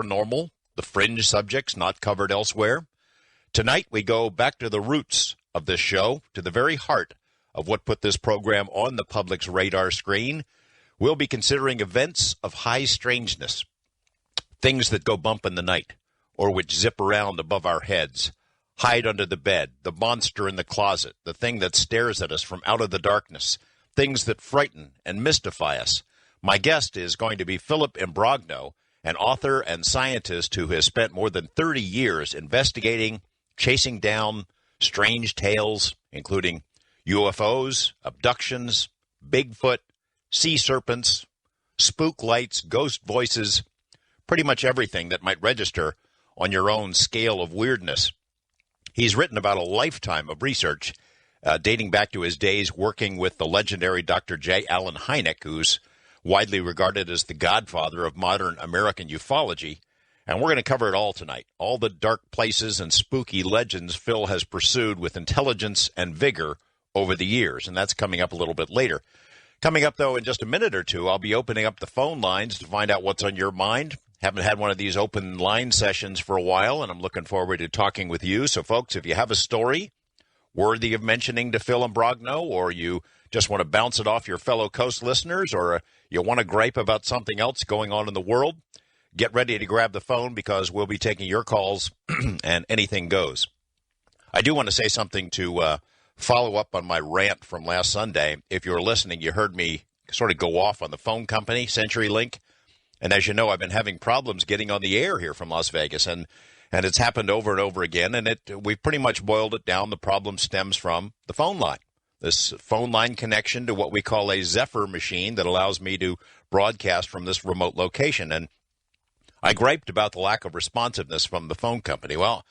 paranormal, the fringe subjects not covered elsewhere. Tonight, we go back to the roots of this show, to the very heart of what put this program on the public's radar screen. We'll be considering events of high strangeness, things that go bump in the night, or which zip around above our heads, hide under the bed, the monster in the closet, the thing that stares at us from out of the darkness, things that frighten and mystify us. My guest is going to be Philip Imbrogno, an author and scientist who has spent more than 30 years investigating, chasing down strange tales, including UFOs, abductions, Bigfoot, sea serpents, spook lights, ghost voices, pretty much everything that might register on your own scale of weirdness. He's written about a lifetime of research dating back to his days working with the legendary Dr. J. Allen Hynek, who's widely regarded as the godfather of modern American ufology. And we're going to cover it all tonight, all the dark places and spooky legends Phil has pursued with intelligence and vigor over the years. And that's coming up a little bit later. Coming up, though, in just a minute or two, I'll be opening up the phone lines to find out what's on your mind. Haven't had one of these open line sessions for a while, and I'm looking forward to talking with you. So, folks, if you have a story worthy of mentioning to Phil Imbrogno, or you just want to bounce it off your fellow Coast listeners, or you want to gripe about something else going on in the world, get ready to grab the phone because we'll be taking your calls and anything goes. I do want to say something to follow up on my rant from last Sunday. If you were listening, you heard me sort of go off on the phone company, CenturyLink. And as you know, I've been having problems getting on the air here from Las Vegas, and it's happened over and over again. And we've pretty much boiled it down. The problem stems from the phone line. This phone line connection to what we call a Zephyr machine that allows me to broadcast from this remote location. And I griped about the lack of responsiveness from the phone company. Well,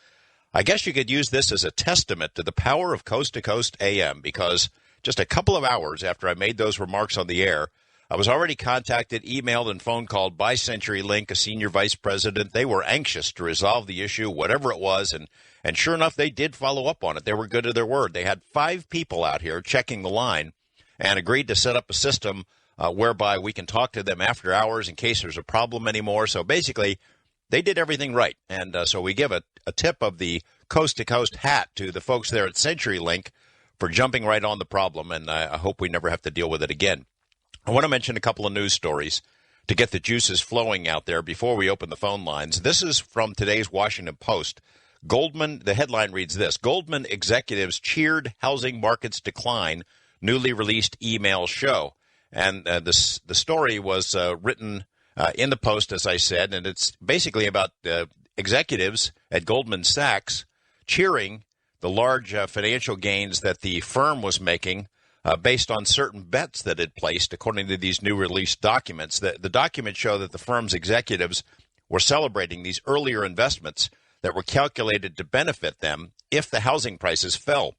I guess you could use this as a testament to the power of Coast to Coast AM, because just a couple of hours after I made those remarks on the air, I was already contacted, emailed, and phone called by CenturyLink, a senior vice president. They were anxious to resolve the issue, whatever it was, and sure enough, they did follow up on it. They were good to their word. They had 5 people out here checking the line and agreed to set up a system whereby we can talk to them after hours in case there's a problem anymore. So basically, they did everything right. And so we give a tip of the coast-to-coast hat to the folks there at CenturyLink for jumping right on the problem, and I hope we never have to deal with it again. I want to mention a couple of news stories to get the juices flowing out there before we open the phone lines. This is from today's Washington Post. The headline reads this: Goldman executives cheered housing markets decline, newly released emails show. And the story was written in the Post, as I said, and it's basically about executives at Goldman Sachs cheering the large financial gains that the firm was making based on certain bets that it placed, according to these new released documents. The documents show that the firm's executives were celebrating these earlier investments that were calculated to benefit them if the housing prices fell.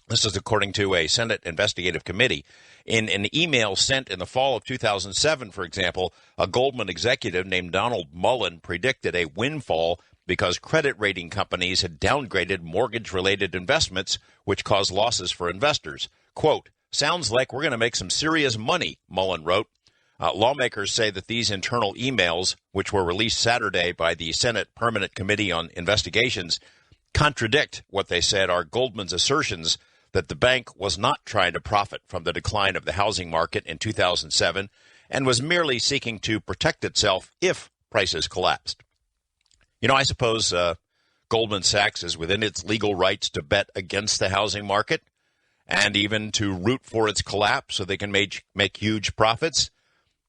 This is according to a Senate investigative committee. In an email sent in the fall of 2007, for example, a Goldman executive named Donald Mullen predicted a windfall because credit rating companies had downgraded mortgage-related investments, which caused losses for investors. Quote, "Sounds like we're going to make some serious money," Mullen wrote. Lawmakers say that these internal emails, which were released Saturday by the Senate Permanent Committee on Investigations, contradict what they said are Goldman's assertions that the bank was not trying to profit from the decline of the housing market in 2007 and was merely seeking to protect itself if prices collapsed. You know, I suppose Goldman Sachs is within its legal rights to bet against the housing market and even to root for its collapse so they can make huge profits.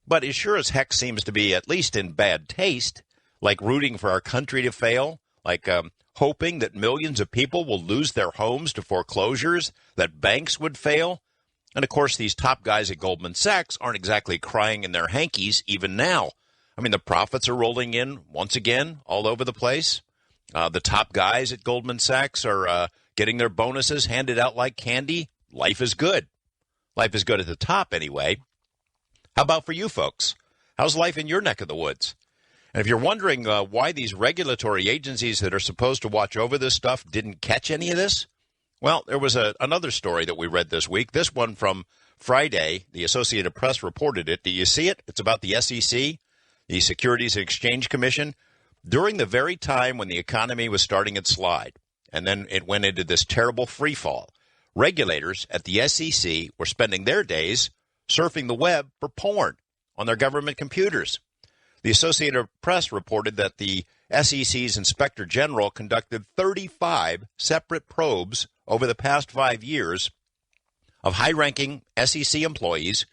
But it sure as heck seems to be, at least in bad taste, like rooting for our country to fail, like hoping that millions of people will lose their homes to foreclosures, that banks would fail. And, of course, these top guys at Goldman Sachs aren't exactly crying in their hankies even now. I mean, the profits are rolling in once again all over the place. The top guys at Goldman Sachs are getting their bonuses handed out like candy. Life is good. Life is good at the top anyway. How about for you folks? How's life in your neck of the woods? And if you're wondering why these regulatory agencies that are supposed to watch over this stuff didn't catch any of this, well, there was another story that we read this week. This one from Friday. The Associated Press reported it. Do you see it? It's about the SEC, the Securities and Exchange Commission, during the very time when the economy was starting its slide, and then it went into this terrible free fall. Regulators at the SEC were spending their days surfing the web for porn on their government computers. The Associated Press reported that the SEC's Inspector General conducted 35 separate probes over the past 5 years of high-ranking SEC employees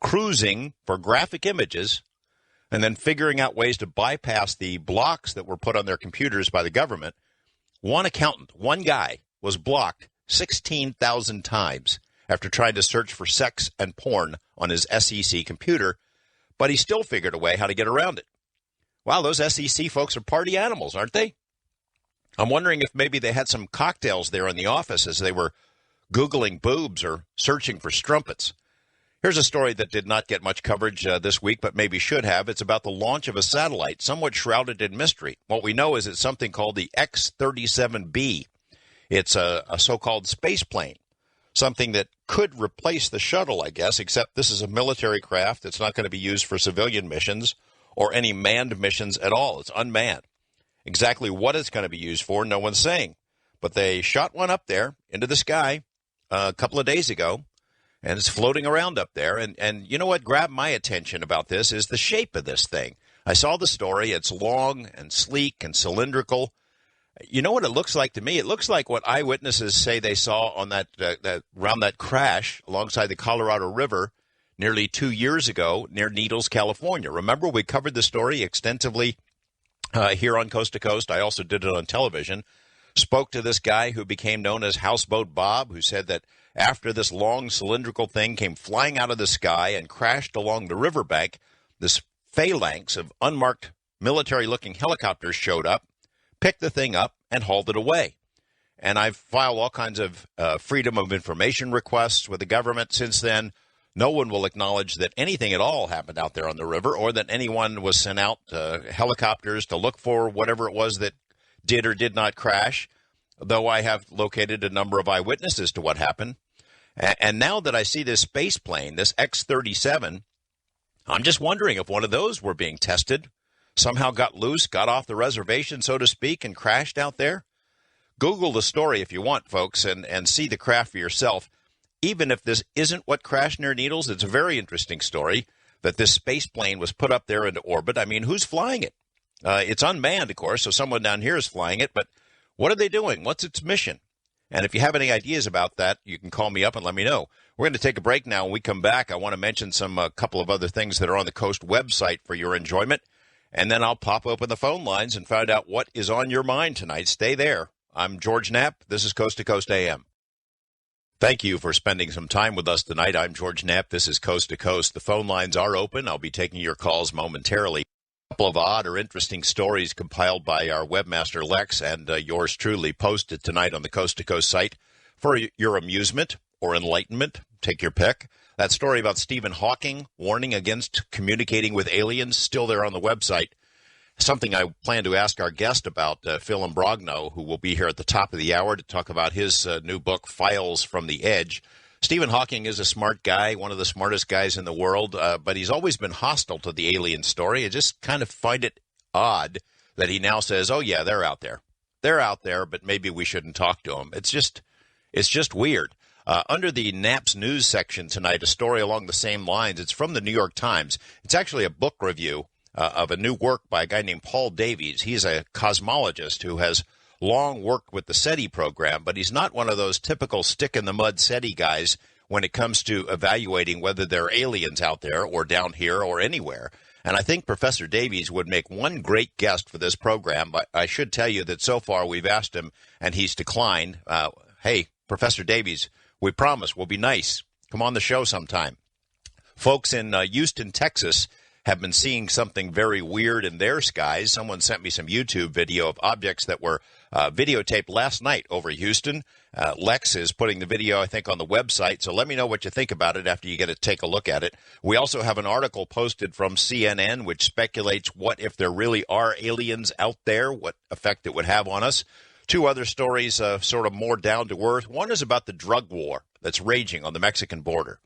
cruising for graphic images and then figuring out ways to bypass the blocks that were put on their computers by the government. One accountant, one guy, was blocked 16,000 times after trying to search for sex and porn on his SEC computer, but he still figured a way how to get around it. Wow, those SEC folks are party animals, aren't they? I'm wondering if maybe they had some cocktails there in the office as they were Googling boobs or searching for strumpets. Here's a story that did not get much coverage this week, but maybe should have. It's about the launch of a satellite, somewhat shrouded in mystery. What we know is it's something called the X-37B. It's a so-called space plane, something that could replace the shuttle, I guess, except this is a military craft. It's not going to be used for civilian missions or any manned missions at all. It's unmanned. Exactly what it's going to be used for, no one's saying. But they shot one up there into the sky a couple of days ago, and it's floating around up there. And you know what grabbed my attention about this is the shape of this thing. I saw the story. It's long and sleek and cylindrical. You know what it looks like to me? It looks like what eyewitnesses say they saw on around that crash alongside the Colorado River nearly 2 years ago near Needles, California. Remember, we covered the story extensively here on Coast to Coast. I also did it on television. Spoke to this guy who became known as Houseboat Bob, who said that after this long cylindrical thing came flying out of the sky and crashed along the riverbank, this phalanx of unmarked military-looking helicopters showed up, picked the thing up, and hauled it away. And I've filed all kinds of freedom of information requests with the government since then. No one will acknowledge that anything at all happened out there on the river or that anyone was sent out helicopters to look for whatever it was that did or did not crash, though I have located a number of eyewitnesses to what happened. And now that I see this space plane, this X-37, I'm just wondering if one of those were being tested, somehow got loose, got off the reservation, so to speak, and crashed out there. Google the story if you want, folks, and see the craft for yourself. Even if this isn't what crashed near Needles, it's a very interesting story that this space plane was put up there into orbit. I mean, who's flying it? It's unmanned, of course, so someone down here is flying it, but what are they doing? What's its mission? And if you have any ideas about that, you can call me up and let me know. We're going to take a break now. When we come back, I want to mention a couple of other things that are on the Coast website for your enjoyment. And then I'll pop open the phone lines and find out what is on your mind tonight. Stay there. I'm George Knapp. This is Coast to Coast AM. Thank you for spending some time with us tonight. I'm George Knapp. This is Coast to Coast. The phone lines are open. I'll be taking your calls momentarily. A couple of odd or interesting stories compiled by our webmaster Lex and yours truly posted tonight on the Coast to Coast site for your amusement or enlightenment. Take your pick. That story about Stephen Hawking warning against communicating with aliens, still there on the website. Something I plan to ask our guest about, Phil Imbrogno, who will be here at the top of the hour to talk about his new book, Files from the Edge. Stephen Hawking is a smart guy, one of the smartest guys in the world, but he's always been hostile to the alien story. I just kind of find it odd that he now says, oh, yeah, they're out there. They're out there, but maybe we shouldn't talk to them. It's just weird. Under the Knapp's news section tonight, a story along the same lines. It's from the New York Times. It's actually a book review of a new work by a guy named Paul Davies. He's a cosmologist who has long worked with the SETI program, but he's not one of those typical stick-in-the-mud SETI guys when it comes to evaluating whether there are aliens out there or down here or anywhere. And I think Professor Davies would make one great guest for this program, but I should tell you that so far we've asked him, and he's declined. Hey, Professor Davies, we promise we'll be nice. Come on the show sometime. Folks in Houston, Texas, have been seeing something very weird in their skies. Someone sent me some YouTube video of objects that were videotaped last night over Houston. Lex is putting the video, I think, on the website, so let me know what you think about it after you get to take a look at it. We also have an article posted from CNN which speculates what if there really are aliens out there, what effect it would have on us. Two other stories sort of more down to earth. One is about the drug war that's raging on the Mexican border.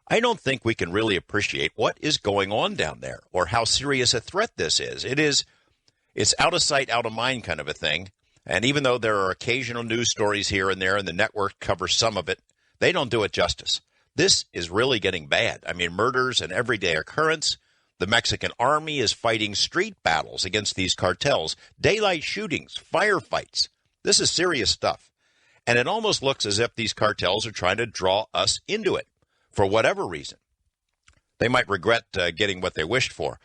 I don't think we can really appreciate what is going on down there or how serious a threat this is. It is It's out of sight, out of mind kind of a thing. And even though there are occasional news stories here and there, and the network covers some of it, they don't do it justice. This is really getting bad. I mean, murder's an everyday occurrence. The Mexican army is fighting street battles against these cartels, daylight shootings, firefights. This is serious stuff. And it almost looks as if these cartels are trying to draw us into it for whatever reason. They might regret getting what they wished for.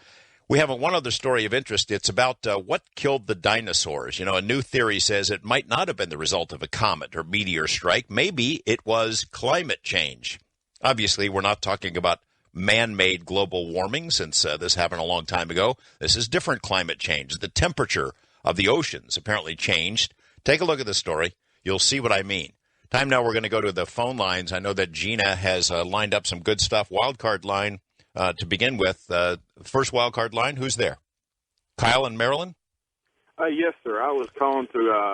We have one other story of interest. It's about what killed the dinosaurs. You know, a new theory says it might not have been the result of a comet or meteor strike. Maybe it was climate change. Obviously, we're not talking about man-made global warming, since this happened a long time ago. This is different climate change. The temperature of the oceans apparently changed. Take a look at the story. You'll see what I mean. Time now, we're going to go to the phone lines. I know that Gina has lined up some good stuff. Wildcard line to begin with. First wildcard line, who's there? Kyle in Maryland? Yes, sir. I was calling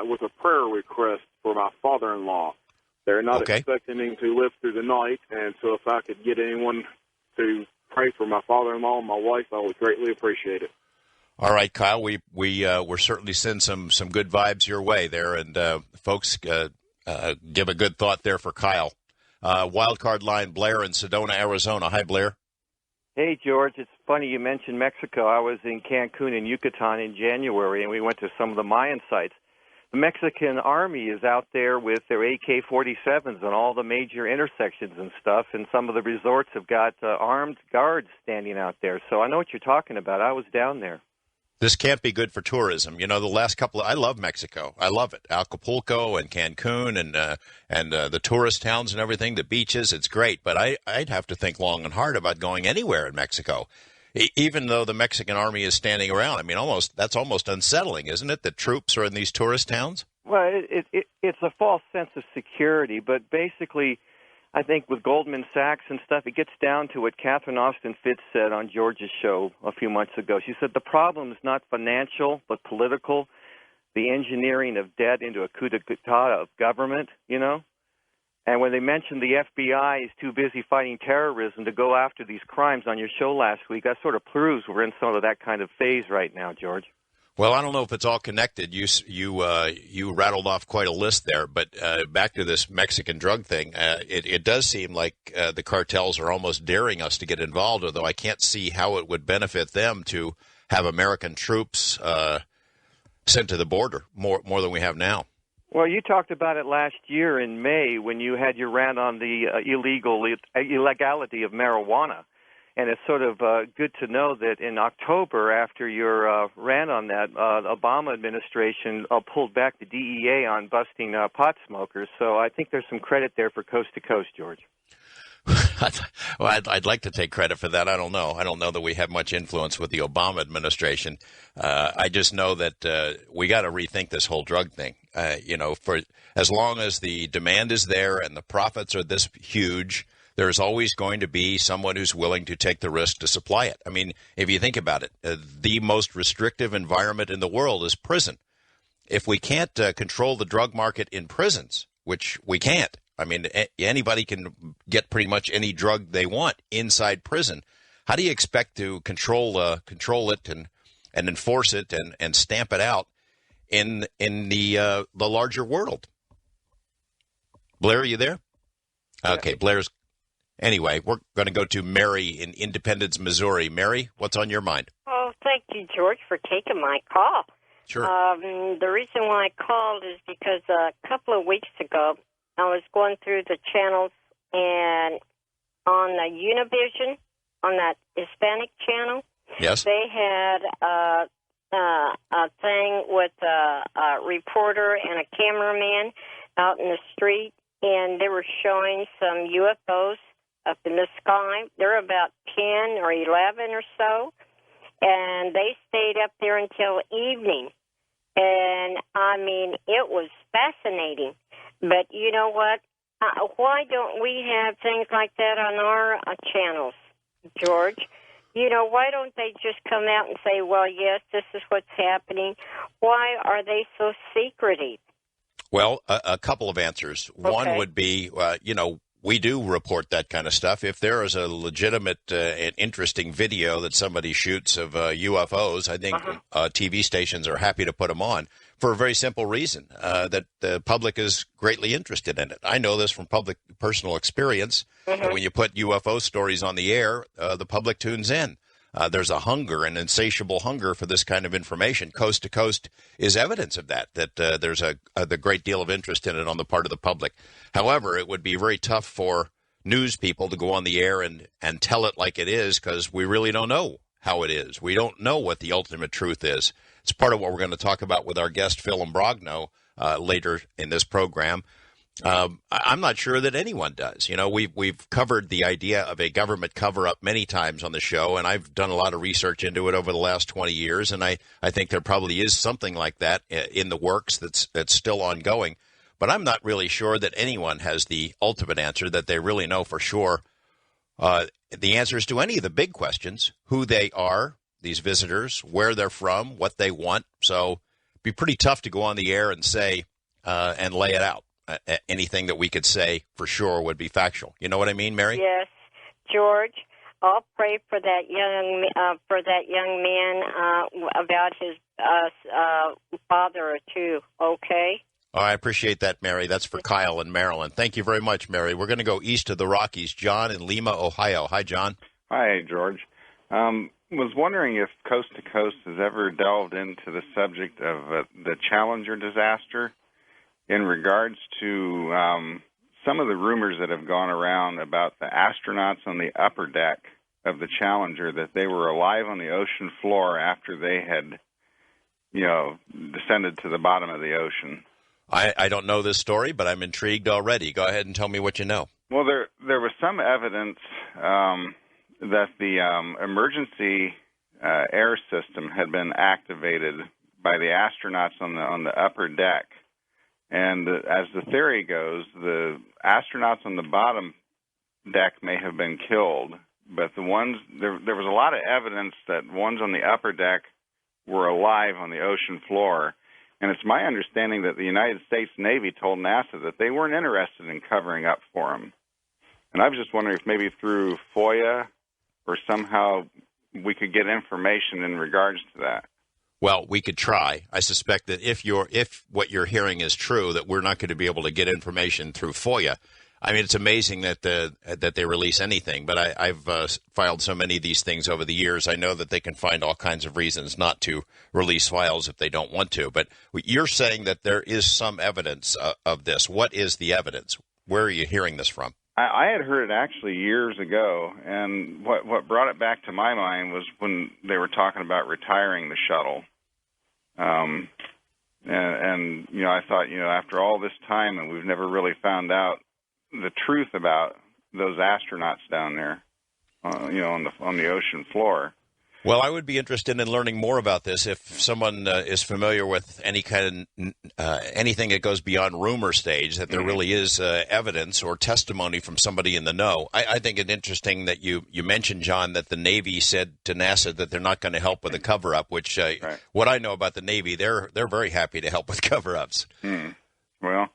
with a prayer request for my father-in-law. They're not expecting him to live through the night, and so if I could get anyone to pray for my father-in-law and my wife, I would greatly appreciate it. All right, Kyle, we're certainly send some good vibes your way there, and folks, give a good thought there for Kyle. Wildcard line, Blair in Sedona, Arizona. Hi, Blair. Hey, George. It's funny you mentioned Mexico. I was in Cancun and Yucatan in January, and we went to some of the Mayan sites. The Mexican army is out there with their AK-47s on all the major intersections and stuff, and some of the resorts have got armed guards standing out there. So I know what you're talking about. I was down there. This can't be good for tourism. You know, the last I love Mexico. I love it. Acapulco and Cancun and the tourist towns and everything, the beaches, it's great. But I'd have to think long and hard about going anywhere in Mexico. Even though the Mexican army is standing around, I mean, that's almost unsettling, isn't it, that troops are in these tourist towns? Well, it's a false sense of security, but basically, I think with Goldman Sachs and stuff, it gets down to what Catherine Austin Fitts said on George's show a few months ago. She said the problem is not financial, but political, the engineering of debt into a coup d'etat of government, you know? And when they mentioned the FBI is too busy fighting terrorism to go after these crimes on your show last week, that sort of proves we're in some of that kind of phase right now, George. Well, I don't know if it's all connected. You rattled off quite a list there, but back to this Mexican drug thing, it does seem like the cartels are almost daring us to get involved, although I can't see how it would benefit them to have American troops sent to the border more than we have now. Well, you talked about it last year in May when you had your rant on the illegality of marijuana. And it's sort of good to know that in October, after your rant on that, the Obama administration pulled back the DEA on busting pot smokers. So I think there's some credit there for Coast to Coast, George. Well, I'd like to take credit for that. I don't know. I don't know that we have much influence with the Obama administration. I just know that we got to rethink this whole drug thing. For as long as the demand is there and the profits are this huge, there's always going to be someone who's willing to take the risk to supply it. I mean, if you think about it, the most restrictive environment in the world is prison. If we can't control the drug market in prisons, which we can't, I mean, anybody can get pretty much any drug they want inside prison. How do you expect to control it and enforce it and stamp it out in the larger world? Blair, are you there? Okay, Blair's. Anyway, we're going to go to Mary in Independence, Missouri. Mary, what's on your mind? Oh, thank you, George, for taking my call. Sure. The reason why I called is because a couple of weeks ago, I was going through the channels, and on the Univision, on that Hispanic channel, yes, they had a thing with a reporter and a cameraman out in the street, and they were showing some UFOs up in the sky. There were about 10 or 11 or so, and they stayed up there until evening. And, I mean, it was fascinating. But you know what? Why don't we have things like that on our channels, George? You know, why don't they just come out and say, well, yes, this is what's happening? Why are they so secretive? Well, a couple of answers. Okay. One would be, we do report that kind of stuff. If there is a legitimate and interesting video that somebody shoots of UFOs, I think TV stations are happy to put them on for a very simple reason, that the public is greatly interested in it. I know this from personal experience. When you put UFO stories on the air, the public tunes in. There's a hunger, an insatiable hunger for this kind of information. Coast to Coast is evidence of that there's a great deal of interest in it on the part of the public. However, it would be very tough for news people to go on the air and tell it like it is, because we really don't know how it is. We don't know what the ultimate truth is. It's part of what we're going to talk about with our guest, Phil Imbrogno, later in this program. I'm not sure that anyone does. You know, we've covered the idea of a government cover-up many times on the show, and I've done a lot of research into it over the last 20 years, and I think there probably is something like that in the works that's still ongoing. But I'm not really sure that anyone has the ultimate answer, that they really know for sure the answers to any of the big questions: who they are, these visitors, where they're from, what they want. So it'd be pretty tough to go on the air and say and lay it out. Anything that we could say for sure would be factual. You know what I mean, Mary? Yes, George. I'll pray for that young man about his father too. Okay. Oh, I appreciate that, Mary. That's for Kyle in Maryland. Thank you very much, Mary. We're going to go east of the Rockies. John in Lima, Ohio. Hi, John. Hi, George. Was wondering if Coast to Coast has ever delved into the subject of the Challenger disaster, in regards to some of the rumors that have gone around about the astronauts on the upper deck of the Challenger, that they were alive on the ocean floor after they had, descended to the bottom of the ocean. I don't know this story, but I'm intrigued already. Go ahead and tell me what you know. Well, there was some evidence that the emergency air system had been activated by the astronauts on the upper deck. And as the theory goes, the astronauts on the bottom deck may have been killed, but there was a lot of evidence that ones on the upper deck were alive on the ocean floor. And it's my understanding that the United States Navy told NASA that they weren't interested in covering up for them. And I was just wondering if maybe through FOIA or somehow we could get information in regards to that. Well, we could try. I suspect that if what you're hearing is true, that we're not going to be able to get information through FOIA. I mean, it's amazing that they release anything, but I've filed so many of these things over the years. I know that they can find all kinds of reasons not to release files if they don't want to. But you're saying that there is some evidence of this. What is the evidence? Where are you hearing this from? I had heard it actually years ago, and what brought it back to my mind was when they were talking about retiring the shuttle. And I thought, after all this time, and we've never really found out the truth about those astronauts down there, on the ocean floor. Well, I would be interested in learning more about this if someone is familiar with any kind of anything that goes beyond rumor stage, that there really is evidence or testimony from somebody in the know. I think it's interesting that you mentioned, John, that the Navy said to NASA that they're not going to help with a cover-up, which what I know about the Navy, they're very happy to help with cover-ups. Well,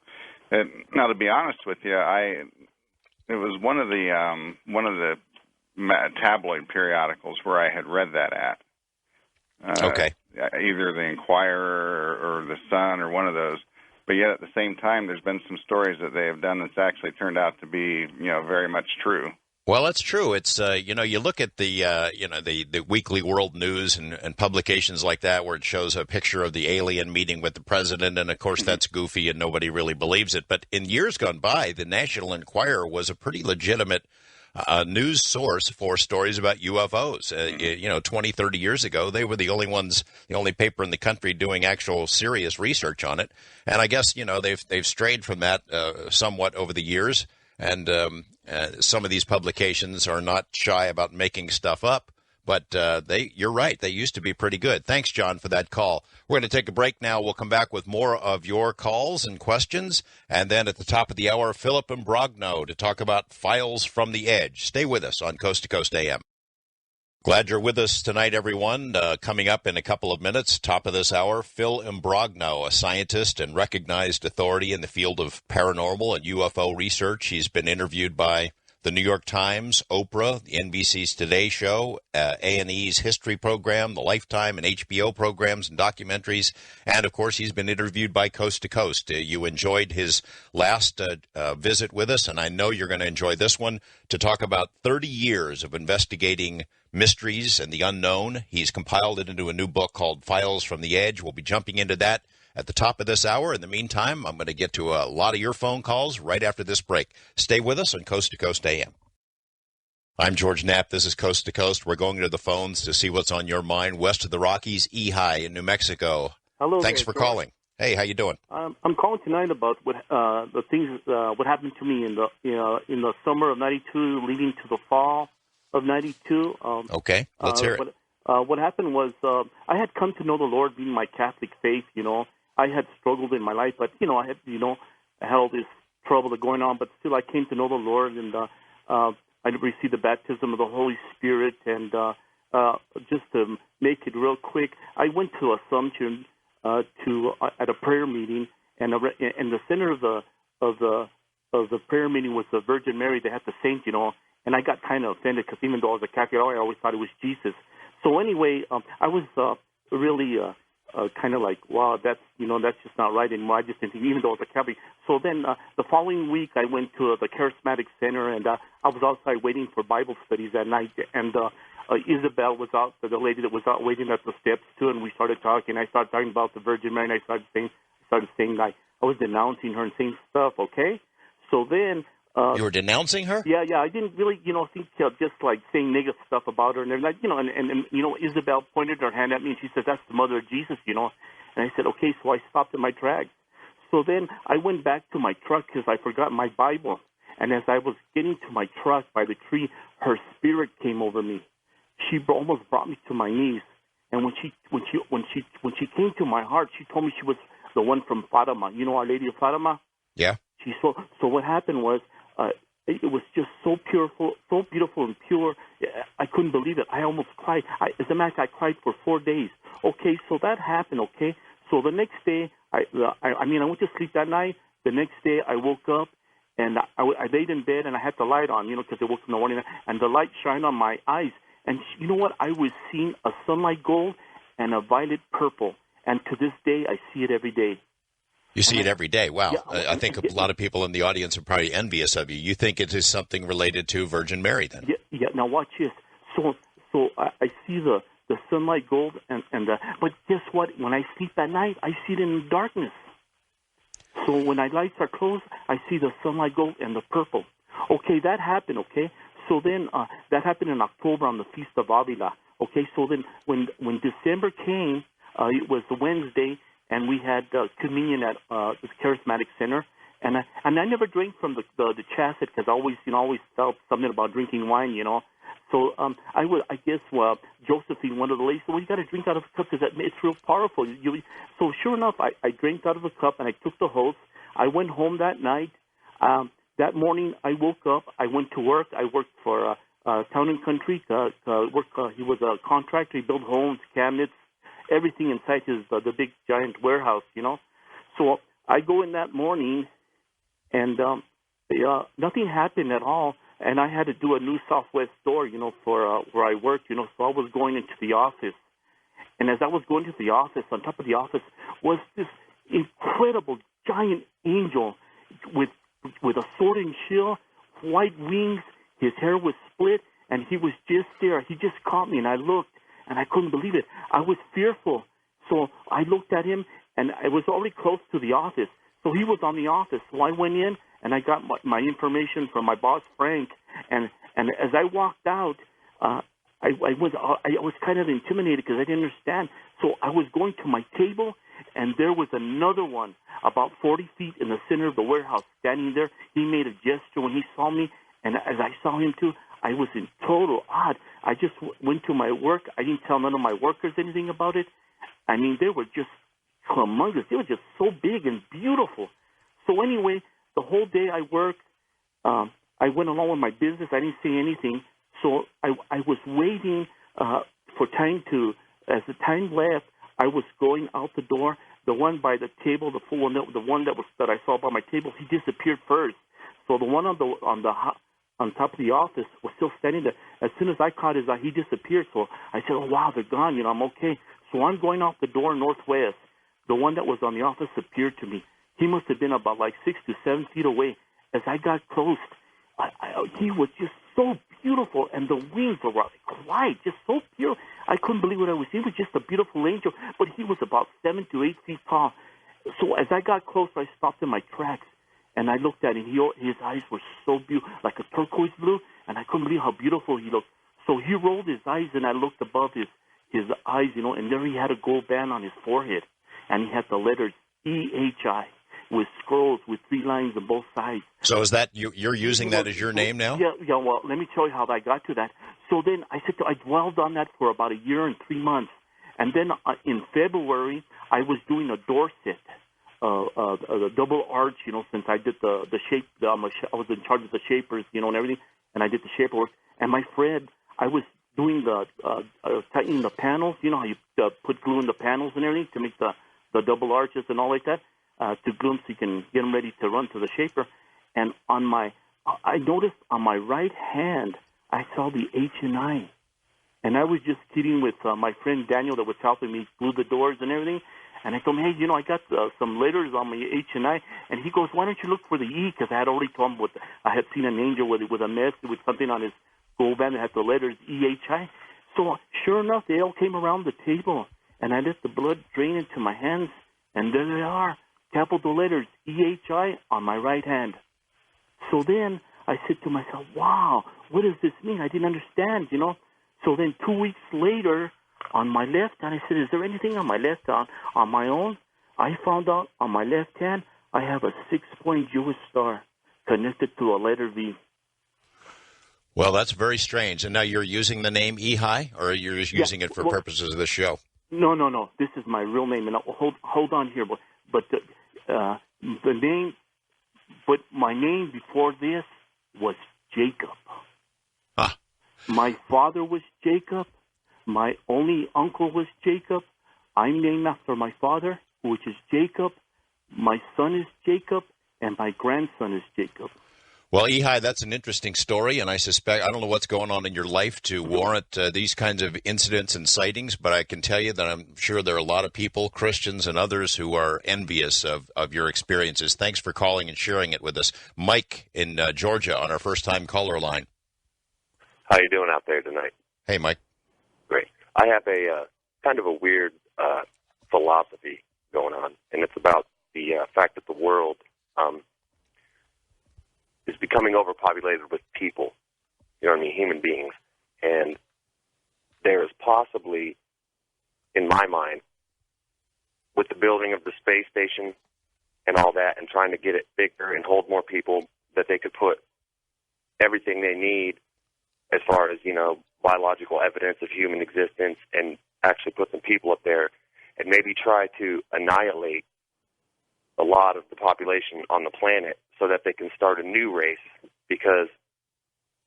now to be honest with you, it was one of the tabloid periodicals where I had read that at. Okay. Either the Inquirer or the Sun or one of those. But yet at the same time, there's been some stories that they have done that's actually turned out to be, very much true. Well, that's true. It's, you look at the Weekly World News and publications like that where it shows a picture of the alien meeting with the president, and of course that's goofy and nobody really believes it. But in years gone by, the National Enquirer was a pretty legitimate news source for stories about UFOs. 20, 30 years ago, they were the only paper in the country doing actual serious research on it. And I guess, they've strayed from that somewhat over the years. And some of these publications are not shy about making stuff up. But you're right, they used to be pretty good. Thanks, John, for that call. We're going to take a break now. We'll come back with more of your calls and questions. And then at the top of the hour, Philip Imbrogno to talk about Files from the Edge. Stay with us on Coast to Coast AM. Glad you're with us tonight, everyone. Coming up in a couple of minutes, top of this hour, Phil Imbrogno, a scientist and recognized authority in the field of paranormal and UFO research. He's been interviewed by the New York Times, Oprah, the NBC's Today Show, A&E's History Program, the Lifetime and HBO programs and documentaries, and, of course, he's been interviewed by Coast to Coast. You enjoyed his last visit with us, and I know you're going to enjoy this one, to talk about 30 years of investigating mysteries and the unknown. He's compiled it into a new book called Files from the Edge. We'll be jumping into that at the top of this hour. In the meantime, I'm going to get to a lot of your phone calls right after this break. Stay with us on Coast to Coast AM. I'm George Knapp. This is Coast to Coast. We're going to the phones to see what's on your mind. West of the Rockies, Ehi in New Mexico. Hello. Thanks for calling. Hey, how you doing? I'm calling tonight about what happened to me in the summer of '92, leading to the fall of '92. Okay, let's hear it. What happened was I had come to know the Lord, being my Catholic faith. I had struggled in my life, but I had all this trouble going on. But still, I came to know the Lord, and I received the baptism of the Holy Spirit. And just to make it real quick, I went to Assumption at a prayer meeting, and the center of the prayer meeting was the Virgin Mary. They had the saint, and I got kind of offended because even though I was a Catholic, I always thought it was Jesus. So anyway, I was really kind of like, wow, that's just not right anymore. I just didn't think, even though I was a Catholic. So then the following week, I went to the Charismatic Center, and I was outside waiting for Bible studies that night, and Isabel was out, the lady that was out waiting at the steps too, and we started talking. I started talking about the Virgin Mary, and I started saying like I was denouncing her and saying stuff. Okay, so then you were denouncing her? Yeah. I didn't really, think just like saying negative stuff about her, and everything. And Isabel pointed her hand at me, and she said, "That's the mother of Jesus," And I said, "Okay," so I stopped in my tracks. So then I went back to my truck because I forgot my Bible, and as I was getting to my truck by the tree, her spirit came over me. She almost brought me to my knees, and when she came to my heart, she told me she was the one from Fatima. Our Lady of Fatima. Yeah. So what happened was, it was just so beautiful and pure. I couldn't believe it. I almost cried. As a matter of fact, I cried for 4 days. Okay, so that happened. Okay, so the next day, I went to sleep that night. The next day, I woke up and I laid in bed and I had the light on, because it woke in the morning, and the light shined on my eyes. And you know what? I was seeing a sunlight gold and a violet purple. And to this day, I see it every day. You see it every day. Wow. Yeah, I think a lot of people in the audience are probably envious of you. You think it is something related to Virgin Mary then? Yeah. Now watch this. So I see the sunlight gold, but guess what? When I sleep at night, I see it in darkness. So when my lights are closed, I see the sunlight gold and the purple. Okay, that happened, okay? So then that happened in October on the Feast of Avila. Okay, so then when December came, it was a Wednesday, and we had communion at the Charismatic Center, and I never drank from the chassid because I always felt something about drinking wine, So I guess Josephine, one of the ladies, said, "Well, you got to drink out of a cup because it's real powerful." So sure enough, I drank out of a cup and I took the host. I went home that night. That morning, I woke up. I went to work. I worked for Town and Country. He was a contractor. He built homes, cabinets, everything inside the big giant warehouse, So I go in that morning, and nothing happened at all. And I had to do a new southwest door, for where I work, So I was going into the office, and as I was going to the office, on top of the office was this incredible giant angel with a sword and shield, white wings. His hair was split, and he was just there. He just caught me, and I looked. And I couldn't believe it. I was fearful. So I looked at him, and I was already close to the office. So he was on the office. So I went in, and I got my information from my boss, Frank. And as I walked out, I was kind of intimidated because I didn't understand. So I was going to my table, and there was another one about 40 feet in the center of the warehouse standing there. He made a gesture when he saw me, and as I saw him too, I was in total awe. I just went to my work. I didn't tell none of my workers anything about it. I mean, they were just humongous. They were just so big and beautiful. So anyway, the whole day I worked. I went along with my business. I didn't say anything. So I was waiting as the time left, I was going out the door. The one by the table, the one that I saw by my table, he disappeared first. So the one on top of the office was still standing there. As soon as I caught his eye, he disappeared. So I said, "Oh wow, they're gone. You know, I'm okay." So I'm going out the door northwest. The one that was on the office appeared to me. He must have been about like 6 to 7 feet away. As I got close, he was just so beautiful, and the wings were like white, just so beautiful. I couldn't believe what I was seeing. He was just a beautiful angel, but he was about 7 to 8 feet tall. So as I got close, I stopped in my tracks, and I looked at him. His eyes were so beautiful, like a turquoise blue, and I couldn't believe how beautiful he looked. So he rolled his eyes, and I looked above his eyes, you know, and there he had a gold band on his forehead, and he had the letters EHI with scrolls with 3 lines on both sides. So is that you're using that as your name now? Yeah. Well, let me tell you how I got to that. So then I dwelled on that for about 1 year and 3 months, and then in February I was doing a door set, a double arch, you know, since I did the shape. I was in charge of the shapers, you know, and everything, and I did the shaper work. And my friend, I was doing tightening the panels. You know how you put glue in the panels and everything to make the double arches and all like that. To glue them so you can get them ready to run to the shaper. And I noticed on my right hand, I saw the H and I. And I was just kidding with my friend Daniel that was helping me glue the doors and everything. And I told him, hey, you know, I got some letters on my H and I. And he goes, why don't you look for the E? Because I had already told him I had seen an angel with a mess with something on his gold band that had the letters EHI. So sure enough, they all came around the table. And I let the blood drain into my hands. And there they are. Capital letters, EHI, on my right hand. So then I said to myself, wow, what does this mean? I didn't understand, you know. So then 2 weeks later, on my left hand, I said, is there anything on my left hand? On my own, I found out on my left hand, I have a 6-point Jewish star connected to a letter V. Well, that's very strange. And now you're using the name Ehi, or you're just using it for purposes of the show? No. This is my real name. And hold on here, but the name, but my name before this was Jacob. Huh. My father was Jacob. My only uncle was Jacob. I'm named after my father, which is Jacob. My son is Jacob, and my grandson is Jacob. Well, Ehi, that's an interesting story, and I don't know what's going on in your life to warrant these kinds of incidents and sightings, but I can tell you that I'm sure there are a lot of people, Christians and others, who are envious of your experiences. Thanks for calling and sharing it with us. Mike in Georgia on our first-time caller line. How you doing out there tonight? Hey, Mike. Great. I have a kind of a weird philosophy going on, and it's about the fact that the world is becoming overpopulated with people, you know what I mean, human beings. And there is possibly, in my mind, with the building of the space station and all that and trying to get it bigger and hold more people, that they could put everything they need as far as, you know, biological evidence of human existence and actually put some people up there and maybe try to annihilate a lot of the population on the planet so that they can start a new race, because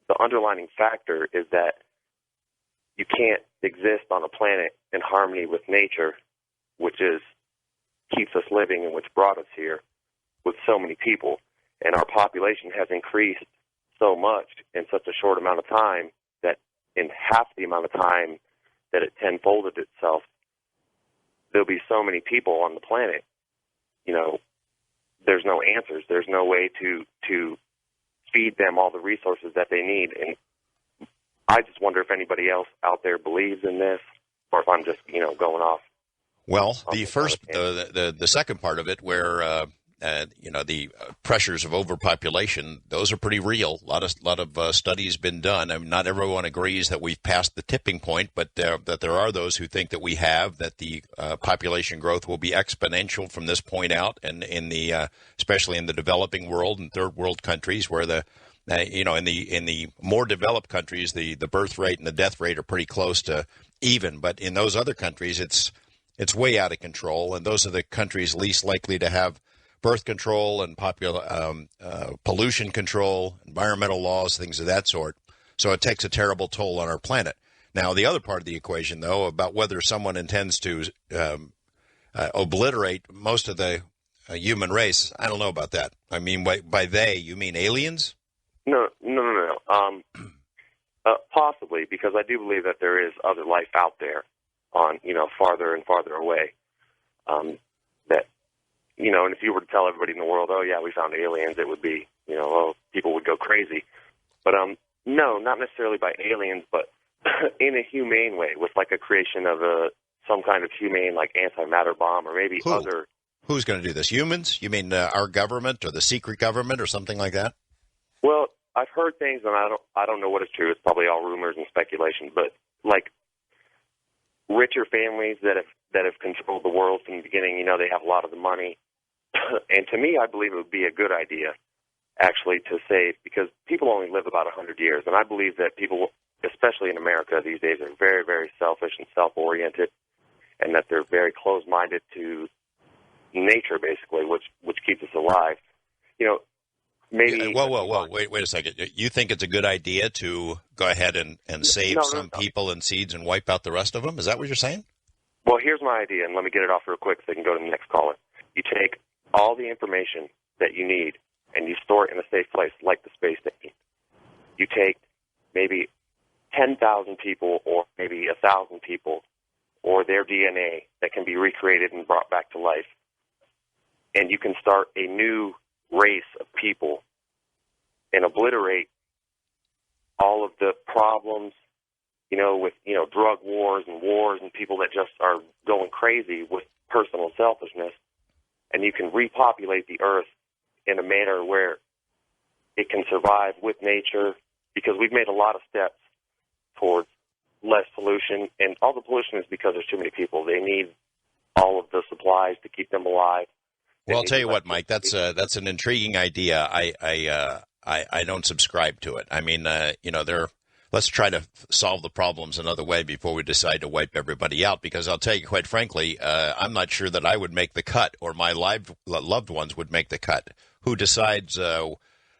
the underlying factor is that you can't exist on a planet in harmony with nature, which keeps us living and which brought us here, with so many people. And our population has increased so much in such a short amount of time that in half the amount of time that it tenfolded itself, there'll be so many people on the planet, you know, there's no answers. There's no way to feed them all the resources that they need. And I just wonder if anybody else out there believes in this, or if I'm just, you know, going off. Well, the second part of it, where you know, the pressures of overpopulation, those are pretty real. A lot of studies been done. I mean, not everyone agrees that we've passed the tipping point, but that there are those who think that we have, that the population growth will be exponential from this point out, and especially in the developing world and third world countries, where you know, in the more developed countries, the birth rate and the death rate are pretty close to even, but in those other countries, it's way out of control, and those are the countries least likely to have birth control and pollution control, environmental laws, things of that sort. So it takes a terrible toll on our planet. Now, the other part of the equation, though, about whether someone intends to obliterate most of the human race, I don't know about that. I mean, by they, you mean aliens? No. Possibly, because I do believe that there is other life out there on, farther and farther away. That, and if you were to tell everybody in the world, oh, yeah, we found aliens, it would be, people would go crazy. But, no, not necessarily by aliens, but in a humane way, with like a creation of some kind of humane, like antimatter bomb, or maybe other. Who's going to do this? Humans? You mean our government or the secret government or something like that? Well, I've heard things, and I don't know what is true. It's probably all rumors and speculation. But like richer families that have controlled the world from the beginning, they have a lot of the money. And to me, I believe it would be a good idea, actually, to save, because people only live about 100 years, and I believe that people, especially in America these days, are very, very selfish and self-oriented, and that they're very close-minded to nature, basically, which keeps us alive. Maybe. Whoa! Wait a second. You think it's a good idea to go ahead and save some people and seeds and wipe out the rest of them? Is that what you're saying? Well, here's my idea, and let me get it off real quick so I can go to the next caller. You take all the information that you need and you store it in a safe place, like the space station. You take maybe 10,000 people or maybe 1,000 people or their DNA that can be recreated and brought back to life, and you can start a new race of people and obliterate all of the problems, with, drug wars and people that just are going crazy with personal selfishness. And you can repopulate the earth in a manner where it can survive with nature, because we've made a lot of steps towards less pollution, and all the pollution is because there's too many people. They need all of the supplies to keep them alive. Well, I'll tell you what, Mike, that's an intriguing idea. I don't subscribe to it. I mean, let's try to solve the problems another way before we decide to wipe everybody out, because I'll tell you, quite frankly, I'm not sure that I would make the cut or my loved ones would make the cut. Who decides, only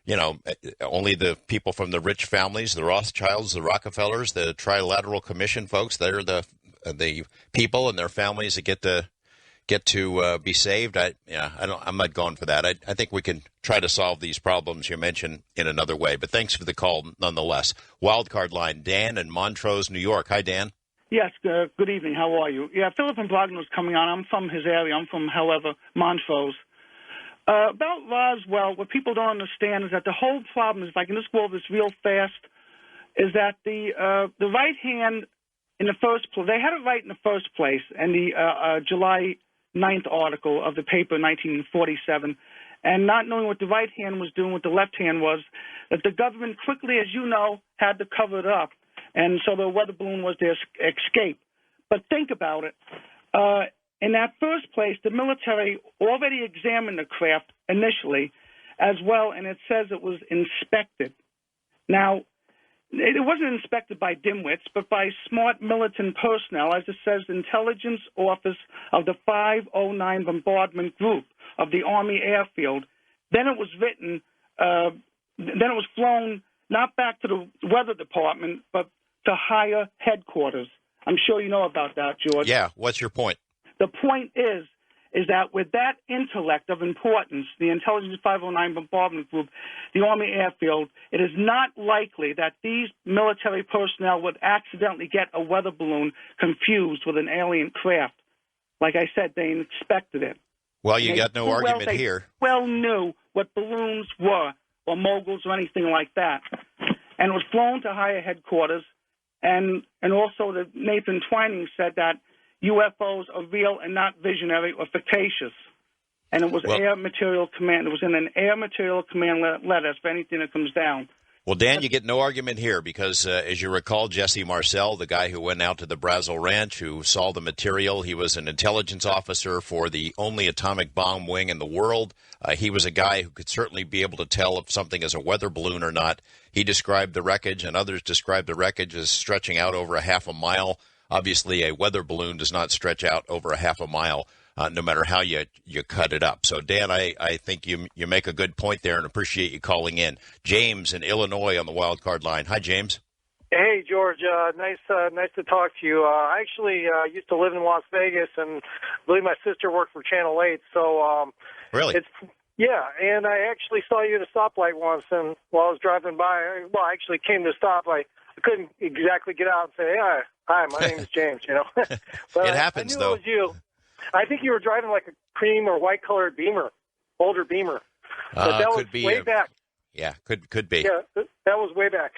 the people from the rich families, the Rothschilds, the Rockefellers, the Trilateral Commission folks, they're the people and their families that get to be saved. I'm not going for that. I think we can try to solve these problems you mentioned in another way. But thanks for the call nonetheless. Wildcard line, Dan in Montrose, New York. Hi, Dan. Yes, good evening. How are you? Yeah, Philip and Brogdon is coming on. I'm from his area. I'm from, however, Montrose. About Roswell, what people don't understand is that the whole problem is, like in this world that's real fast, is that the right hand in the first place, they had it right in the first place, and the July 9th article of the paper in 1947, and not knowing what the right hand was doing, what the left hand was, that the government quickly, as you know, had to cover it up, and so the weather balloon was their escape. But think about it. In that first place, the military already examined the craft initially as well, and it says it was inspected. Now, it wasn't inspected by dimwits, but by smart militant personnel, as it says, Intelligence Office of the 509 Bombardment Group of the Army Airfield. Then it was written, then it was flown not back to the Weather Department, but to higher headquarters. I'm sure you know about that, George. Yeah, what's your point? The point is that with that intellect of importance, the Intelligence 509 Bombardment Group, the Army Airfield, it is not likely that these military personnel would accidentally get a weather balloon confused with an alien craft. Like I said, they inspected it. Well, you got no argument here. They well knew what balloons were, or moguls, or anything like that. And it was flown to higher headquarters, and also Nathan Twining said that UFOs are real and not visionary or fictitious. And it was Air Material Command. It was in an Air Material Command letter for anything that comes down. Well, Dan, you get no argument here because, as you recall, Jesse Marcel, the guy who went out to the Brazel Ranch, who saw the material, he was an intelligence officer for the only atomic bomb wing in the world. He was a guy who could certainly be able to tell if something is a weather balloon or not. He described the wreckage, and others described the wreckage as stretching out over a half a mile. Obviously, a weather balloon does not stretch out over a half a mile, no matter how you cut it up. So, Dan, I think you make a good point there and appreciate you calling in. James in Illinois on the wild card line. Hi, James. Hey, George. Nice to talk to you. I actually used to live in Las Vegas, and I believe my sister worked for Channel 8. So really, yeah. And I actually saw you at a stoplight once, and while I was driving by, I actually came to stop. I couldn't exactly get out and say, "Hi, my name is James." But it happens, I knew though. It was you. I think you were driving like a cream or white colored Beamer, older Beamer. But that was way back. Yeah, could be. Yeah, that was way back.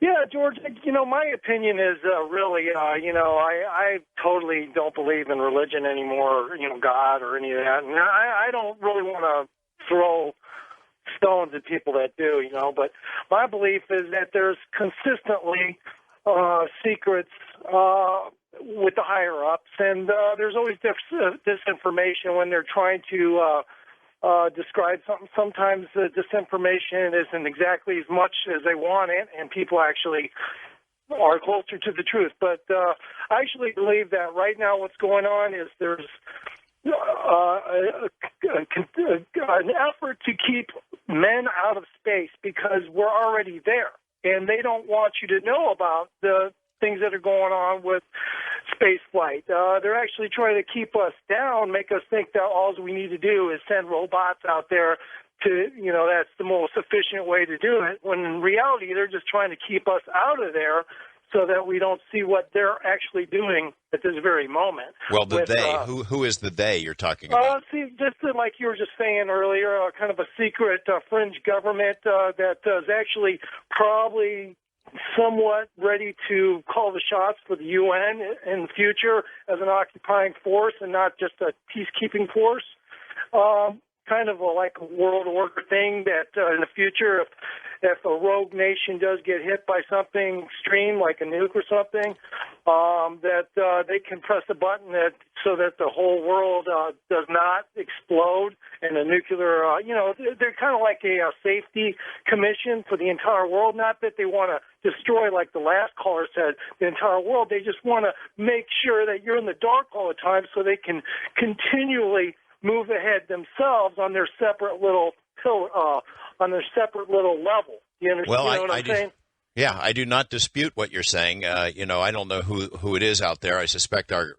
Yeah, George, my opinion is really, I totally don't believe in religion anymore, God or any of that. And I don't really want to throw stones at people that do, but my belief is that there's consistently secrets with the higher-ups, and there's always disinformation when they're trying to describe something. Sometimes the disinformation isn't exactly as much as they want it, and people actually are closer to the truth. But I actually believe that right now what's going on is there's an effort to keep men out of space because we're already there, and they don't want you to know about the things that are going on with space flight. They're actually trying to keep us down, make us think that all we need to do is send robots out there to, that's the most efficient way to do it, when in reality they're just trying to keep us out of there so that we don't see what they're actually doing at this very moment. Well, who is the they you're talking about? Just like you were just saying earlier, kind of a secret fringe government that is actually probably somewhat ready to call the shots for the UN in the future as an occupying force and not just a peacekeeping force. Kind of like a world order thing that in the future, if a rogue nation does get hit by something extreme like a nuke or something, that they can press a button so that the whole world does not explode in a nuclear, they're kind of like a safety commission for the entire world. Not that they want to destroy, like the last caller said, the entire world. They just want to make sure that you're in the dark all the time so they can continually move ahead themselves on their separate little level. You understand what I'm saying? Yeah, I do not dispute what you're saying. I don't know who it is out there. I suspect I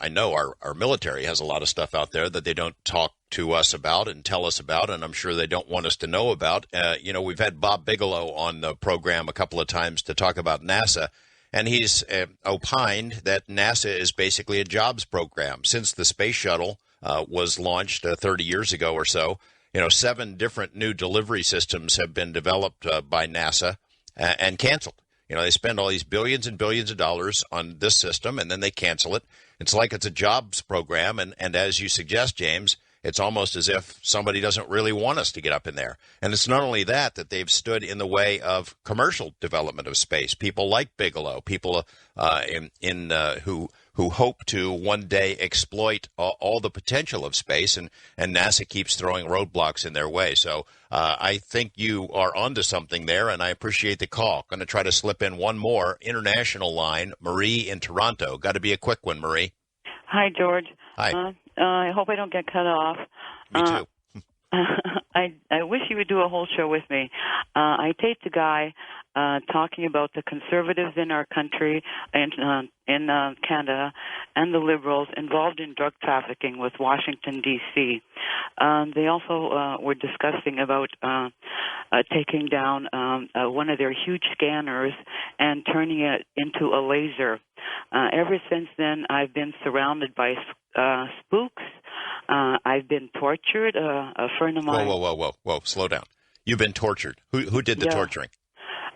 know our military has a lot of stuff out there that they don't talk to us about and tell us about, and I'm sure they don't want us to know about. We've had Bob Bigelow on the program a couple of times to talk about NASA, and he's opined that NASA is basically a jobs program. Since the space shuttle was launched 30 years ago or so, 7 different new delivery systems have been developed by NASA and canceled. They spend all these billions and billions of dollars on this system, and then they cancel it. It's like it's a jobs program, and as you suggest, James, it's almost as if somebody doesn't really want us to get up in there. And it's not only that they've stood in the way of commercial development of space. People like Bigelow, people who hope to one day exploit all the potential of space, and NASA keeps throwing roadblocks in their way. So I think you are onto something there, and I appreciate the call. Going to try to slip in one more international line. Marie in Toronto. Got to be a quick one, Marie. Hi, George. Hi. I hope I don't get cut off. Me too. I wish you would do a whole show with me. I taped a guy talking about the conservatives in our country and in Canada and the liberals involved in drug trafficking with Washington, D.C. They also were discussing about taking down one of their huge scanners and turning it into a laser. Ever since then, I've been surrounded by spooks. I've been tortured. A friend of mine... Whoa. Slow down. You've been tortured. Who did the torturing?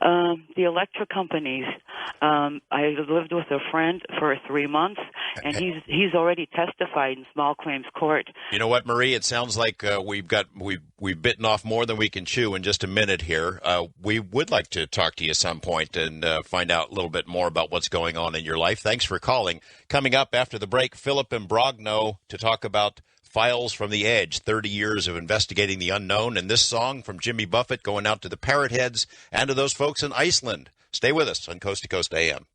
The electric companies. I lived with a friend for 3 months, and he's already testified in small claims court. You know what, Marie? It sounds like we've bitten off more than we can chew in just a minute here. We would like to talk to you at some point and find out a little bit more about what's going on in your life. Thanks for calling. Coming up after the break, Philip and Brogno to talk about Files from the Edge, 30 years of investigating the unknown, and this song from Jimmy Buffett going out to the Parrot Heads and to those folks in Iceland. Stay with us on Coast to Coast AM.